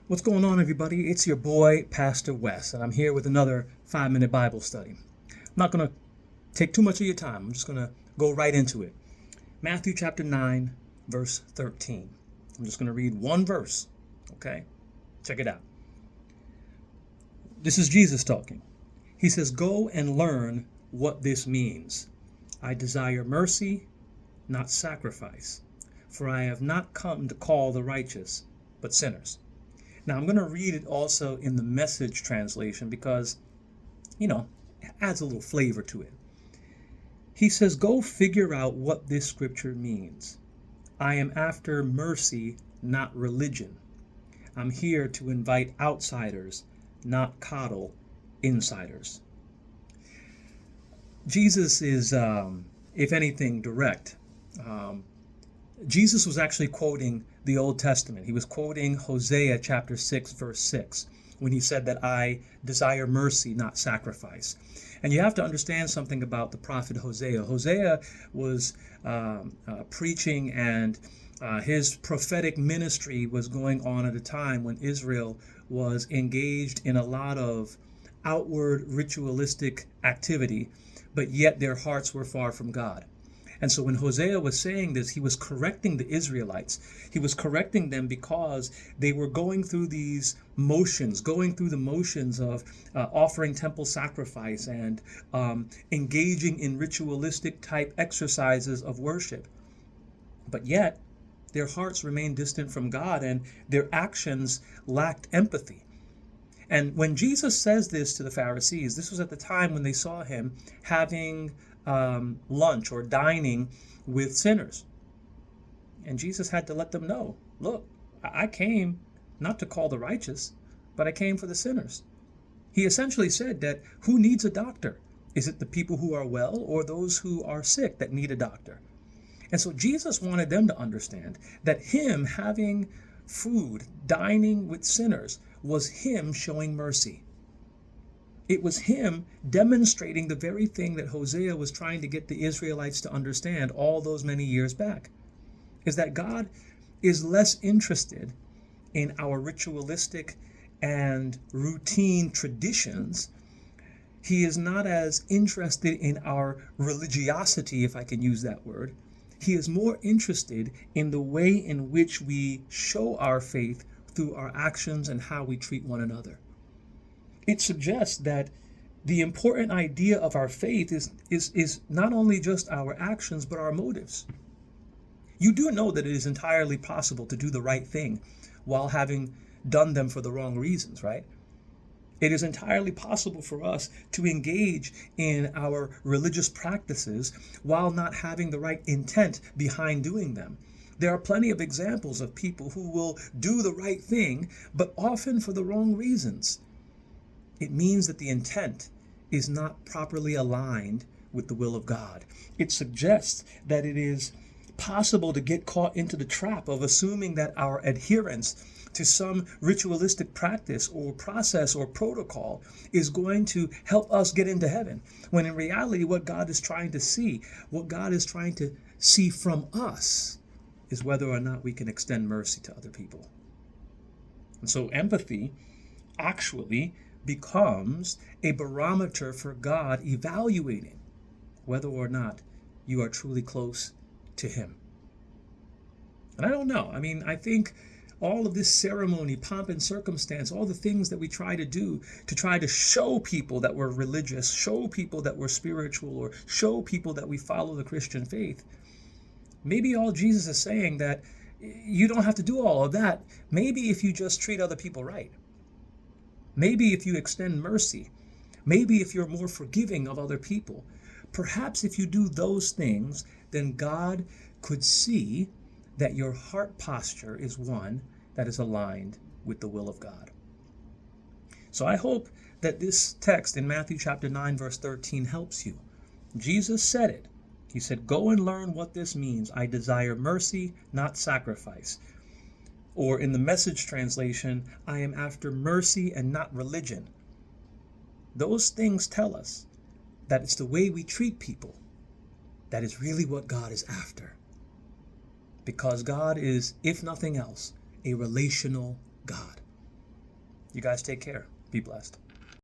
What's going on, everybody? It's your boy, Pastor Wes, and I'm here with another 5-minute Bible study. I'm not going to take too much of your time. I'm just going to go right into it. Matthew chapter 9, verse 13. I'm just going to read one verse, okay? Check it out. This is Jesus talking. He says, "Go and learn what this means. I desire mercy, not sacrifice, for I have not come to call the righteous, but sinners." Now, I'm going to read it also in the Message translation because, it adds a little flavor to it. He says, "Go figure out what this scripture means. I am after mercy, not religion. I'm here to invite outsiders, not coddle insiders." Jesus is, if anything, direct. Jesus was actually quoting the Old Testament. He was quoting Hosea chapter 6, verse 6, when he said that I desire mercy, not sacrifice. And you have to understand something about the prophet Hosea. Hosea was preaching, and his prophetic ministry was going on at a time when Israel was engaged in a lot of outward ritualistic activity, but yet their hearts were far from God. And so when Hosea was saying this, he was correcting the Israelites. He was correcting them because they were going through the motions of offering temple sacrifice and engaging in ritualistic type exercises of worship. But yet, their hearts remained distant from God, and their actions lacked empathy. And when Jesus says this to the Pharisees, this was at the time when they saw him having lunch or dining with sinners. And Jesus had to let them know, look, I came not to call the righteous, but I came for the sinners. He essentially said that who needs a doctor? Is it the people who are well or those who are sick that need a doctor? And so Jesus wanted them to understand that him having food, dining with sinners, was him showing mercy. It was him demonstrating the very thing that Hosea was trying to get the Israelites to understand all those many years back, is that God is less interested in our ritualistic and routine traditions. He is not as interested in our religiosity, if I can use that word. He is more interested in the way in which we show our faith through our actions and how we treat one another. It suggests that the important idea of our faith is not only just our actions, but our motives. You do know that it is entirely possible to do the right thing while having done them for the wrong reasons, right? It is entirely possible for us to engage in our religious practices while not having the right intent behind doing them. There are plenty of examples of people who will do the right thing, but often for the wrong reasons. It means that the intent is not properly aligned with the will of God. It suggests that it is possible to get caught into the trap of assuming that our adherence to some ritualistic practice or process or protocol is going to help us get into heaven, when in reality what God is trying to see from us is whether or not we can extend mercy to other people. And so empathy actually becomes a barometer for God evaluating whether or not you are truly close to him. And I don't know. I think all of this ceremony, pomp and circumstance, all the things that we try to do to try to show people that we're religious, show people that we're spiritual, or show people that we follow the Christian faith, maybe all Jesus is saying that you don't have to do all of that. Maybe if you just treat other people right. Maybe if you extend mercy, maybe if you're more forgiving of other people, perhaps if you do those things, then God could see that your heart posture is one that is aligned with the will of God. So I hope that this text in Matthew chapter 9, verse 13 helps you. Jesus said it. He said, "Go and learn what this means. I desire mercy, not sacrifice." Or in the Message translation, "I am after mercy and not religion." Those things tell us that it's the way we treat people that is really what God is after. Because God is, if nothing else, a relational God. You guys take care. Be blessed.